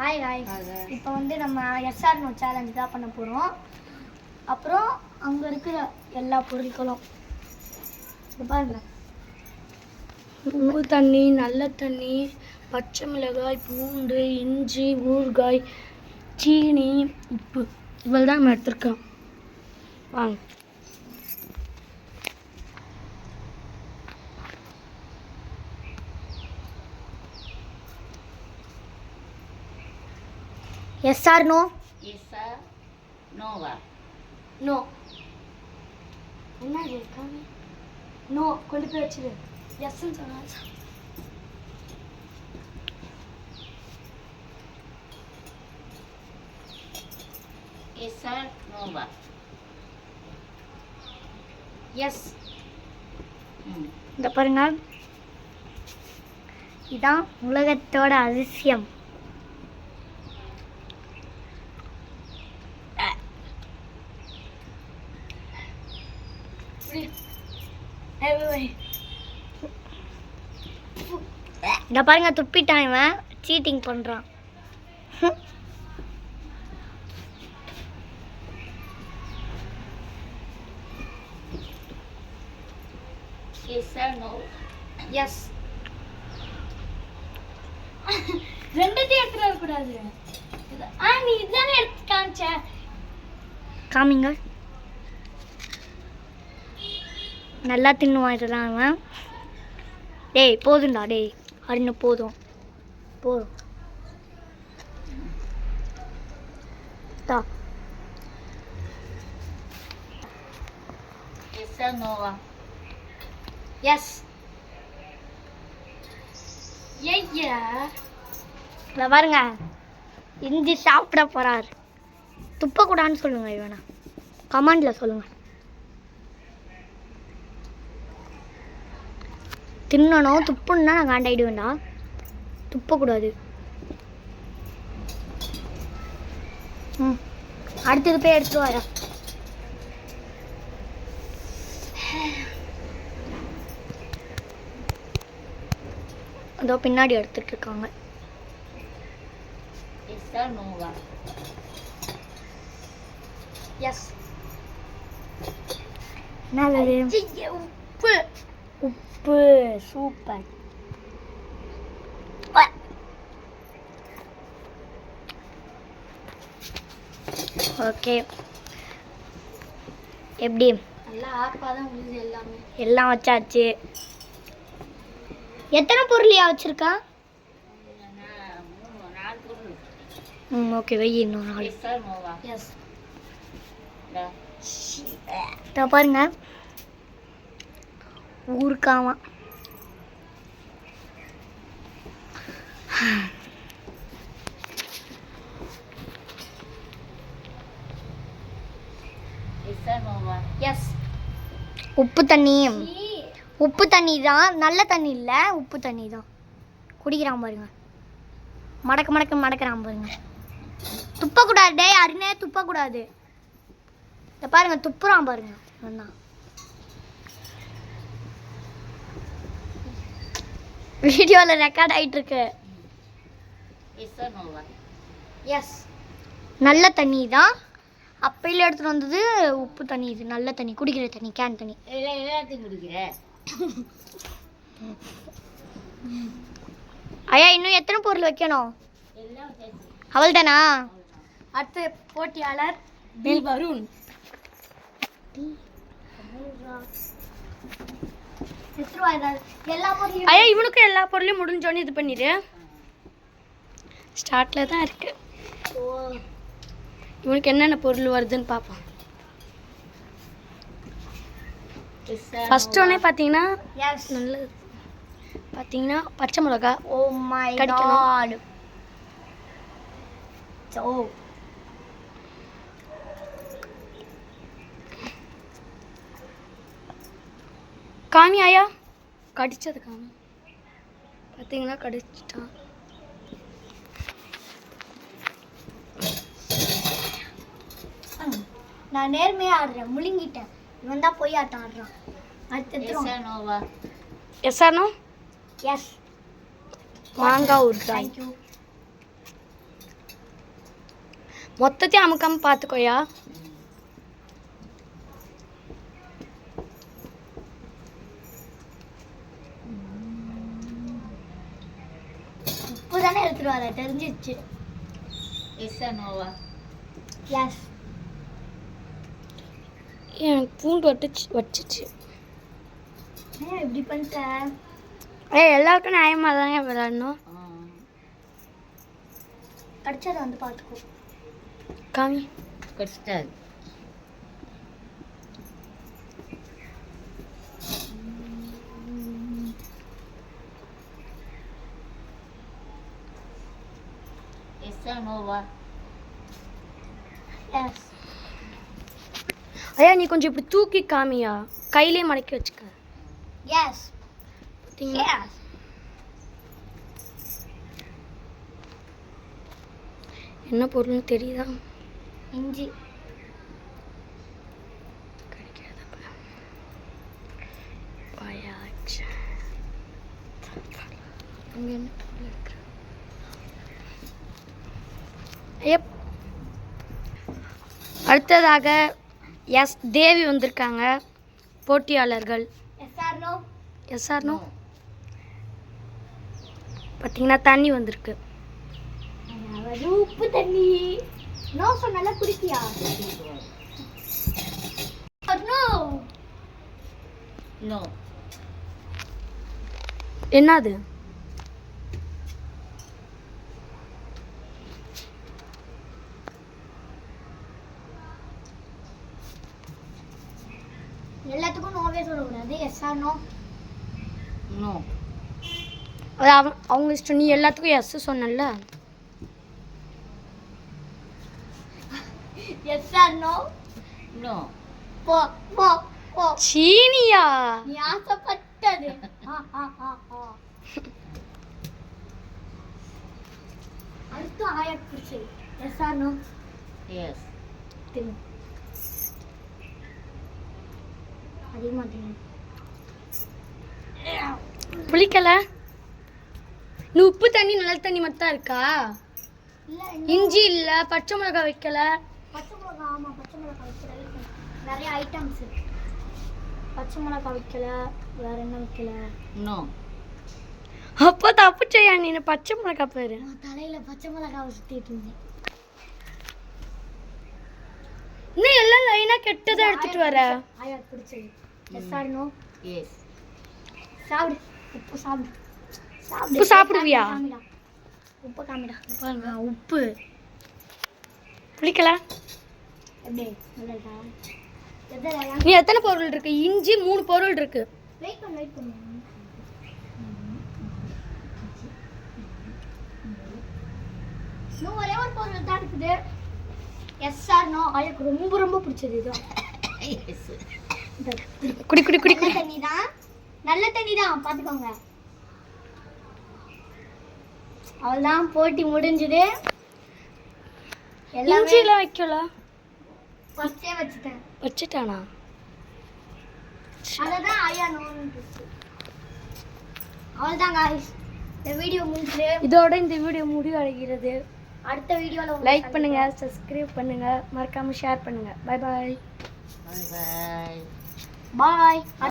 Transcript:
Hi hi. இப்போ வந்து நம்ம எஸ்ஆர் நோ சேலஞ்ச் தான் பண்ண போகிறோம். அப்புறம் அங்கே இருக்கிற எல்லா பொருட்களும் பாருங்க. உப்பு தண்ணி, நல்ல தண்ணி, பச்சை மிளகாய், பூண்டு, இஞ்சி, ஊறுகாய், சீனி, உப்பு இவ்வளோ தான் நம்ம எடுத்துருக்கோம். வாங்க. Yes or no? எஸ்ஆர் நோவா? நோ. என்ன இருக்காங்க? நோ கொண்டு போய் வச்சிரு. எஸ்ன்னு சொன்னாங்க. எஸ்ஆர் நோவா? எஸ். இந்த பாருங்க, இதான் உலகத்தோட அதிசயம். இந்த பாருங்க, துப்பிட்டான் இவன். சீட்டிங் பண்றான். Yes or no? எஸ். ரெண்டுத்தையும் எடுத்துட்டு வரக்கூடாது. நீ இதுதானே எடுத்து காமிச்ச. காமிங்க. நல்லா தின்னுவான் இதெல்லாம் அவன். டேய் போதும்டா, டேய் அருண் போதும் போதும். எஸ்ஆர் நோவா? எஸ். ஐயா பாருங்க, இஞ்சி சாப்பிட போறார். துப்பக்கூடாதுன்னு சொல்லுங்க இவனா, கமெண்ட்ல சொல்லுங்க. தின்னணும், துப்புன்னா நான் காண்டாயிடுவேண்டா. துப்பக்கூடாது. அடுத்தது போய் எடுத்துட்டு வர. அதோ பின்னாடி எடுத்துட்டு இருக்காங்க. எஸ்ஆர் நோவா? எஸ். நல்லது. உப்பு. உப்பு. சூப்பர். ஓகே, எப்படி? நல்லா ஆப்பாதான் உள்ளது எல்லாமே. எல்லாம் வச்சாச்சு. எத்தனை பொருளையா வச்சிருக்கா? 4 பொருள். ஓகே, வை இன்னும் 4. எஸ்ஆர் நோவா? எஸ். டா பாருங்க, ஊருக்காமா. எஸ்ஆர் நோவா? எஸ். உப்பு தண்ணி. உப்பு தண்ணி தான், நல்ல தண்ணி இல்லை, உப்பு தண்ணி தான். குடிக்கிறான் பாருங்க, மடக்க மடக்க மடக்கிறான் பாருங்க. துப்பக்கூடாது டே அருணே, துப்பக்கூடாது. இதை பாருங்க, துப்புறான் பாருங்க. வீடியோவில் ரெக்கார்ட் ஆகிட்டு இருக்கு. எஸ்ஆர் நோவா? எஸ். நல்ல தண்ணி தான். அப்பையில் எடுத்துகிட்டு வந்தது உப்பு தண்ணி. இது நல்ல தண்ணி, குடிக்கிற தண்ணி, கேன் தண்ணி. எல்லாத்தையும் குடிக்கிற. ஐயா, இன்னும் எத்தனை பொருள் வைக்கணும்? அவள் தானா? அடுத்த போட்டியாளர் பி வருண். ஐயா, இவனுக்கும் எல்லா பொருளையும் முடிஞ்சோன்னு இது பண்ணிடு. ஸ்டார்ட்ல தான் இருக்கு. இவனுக்கு என்னென்ன பொருள் வருதுன்னு பார்ப்போம். ஃபர்ஸ்ட் ஒன்னே பார்த்தீங்கன்னா நல்லது. பார்த்தீங்கன்னா பச்சை மிளகா. Oh my God. காமி ஆயா, கடிச்சது காமி. பார்த்தீங்கன்னா கடிச்சிட்டான். நான் நேர்மையாக ஆடுறேன், முழுங்கிட்டேன். இவன் தான் போய் ஆட்டம் ஆடுறான். அடுத்து எஸ்ஆர் நோவா? Yes or no? எஸ். மாங்காய் ஊறுகாய். தேங்க்யூ. மொத்தத்தையும் அமுக்காம பார்த்துக்கோயா. உப்பு தானே எடுத்துட்டு வர தெரிஞ்சிருச்சு. எஸ் ஆர் நோவா? எஸ். எனக்கு பூண்டு வச்சிச்சு. ஏன் இப்படி பண்ணிட்ட? எல்லாருக்கும் நியாயமாக தானே விளையாடணும். கடிச்சதை வந்து பார்த்துக்கோ. காமி கடிச்சிட்டாரு. எஸ் ஆர் நோவா? எஸ். ஐயா நீ கொஞ்சம் இப்படி தூக்கி காமியா, கையிலே மடக்கி வச்சுக்க. எஸ். பார்த்தீங்களா? எஸ். என்ன பொருள்னு தெரியுதா? இஞ்சி. அங்கே என்ன பொருள் இருக்கு? ஐயப். அடுத்ததாக எஸ் தேவி வந்திருக்காங்க போட்டியாளர்கள். Yes or no? Yes or no? பார்த்தீங்கன்னா தண்ணி வந்திருக்கு. அதாவது உப்பு தண்ணி. நோ சொன்னால குடிப்பியா? நோ. நோ. என்னது? எல்லாத்துக்கும் நோவே சொல்லக்கூடாது. Yes or no? நோ. அது அவங்க இஷ்டம். நீ எல்லாத்துக்கும் எஸ் சொன்னல. Yes or no? நோ. போ போ போ. சீனியா? நீ ஆசைப்பட்டது. அடுத்து ஆயா குடிச்சது. Yes or no? எஸ். தின்னு. அதிகமாக தின்னு. புளிக்கல? நீ உப்பு தண்ணி நல்ல தண்ணி மட்டும் தான் இருக்கா? இல்லை இஞ்சி இல்லை, பச்சை மிளகாய் வைக்கல. பச்சை மிளகா. ஆமாம், பச்சை மிளகா வைக்கல. நிறைய ஐட்டம்ஸ் இருக்கு. பச்சை மிளகா வைக்கல. வேற என்ன வைக்கல? நோ. அப்போ தப்பு செய்யா நீ. பச்சை மிளகாய் பேரு நான் தலையில பச்சை மிளகாவை சுத்திட்டு இருந்தேன். இன்னும் எல்லாம் லைனா கெட்டதை எடுத்துட்டு வர. ஆயா பிடிச்சது. Yes or no? எஸ். சாப்பிடு. உப்பு சாப்பிடு. உப்பு சாப்பிடுவியா? காமிடா. உப்பு காமிடா. பாருங்க உப்பு. புளிக்கல? எப்படி நல்லா இருக்கா? எதெல்லாம் நீ எத்தனை பொருள் இருக்கு? இஞ்சி 3 பொருள் இருக்கு. வெயிட் பண்ணு. இன்னும் ஒரே ஒரு பொருள் தான் இருக்குது. S or no? ஆயாக்கு ரொம்ப ரொம்ப பிடிச்சது இதுதான். எஸ். குடி குடி குடி குடி. நல்ல தண்ணி தான். நல்ல தண்ணி தான். பார்த்துக்கோங்க. அவ்வளோதான், போட்டி முடிஞ்சுது. எல்லாமே இஞ்சிலாம் வைக்கல. ஃபர்ஸ்டே வச்சுட்டேன். வச்சுட்டானா? அததான் ஆயா நோன்னு. அவ்வளோதான் guys. இந்த வீடியோ முடிஞ்சுது. இதோட இந்த வீடியோ முடிவடைகிறது. அடுத்த வீடியோவில் லைக் பண்ணுங்க, சப்ஸ்கிரைப் பண்ணுங்க, மறக்காம ஷேர் பண்ணுங்க. Bye bye. Bye bye. பாய்.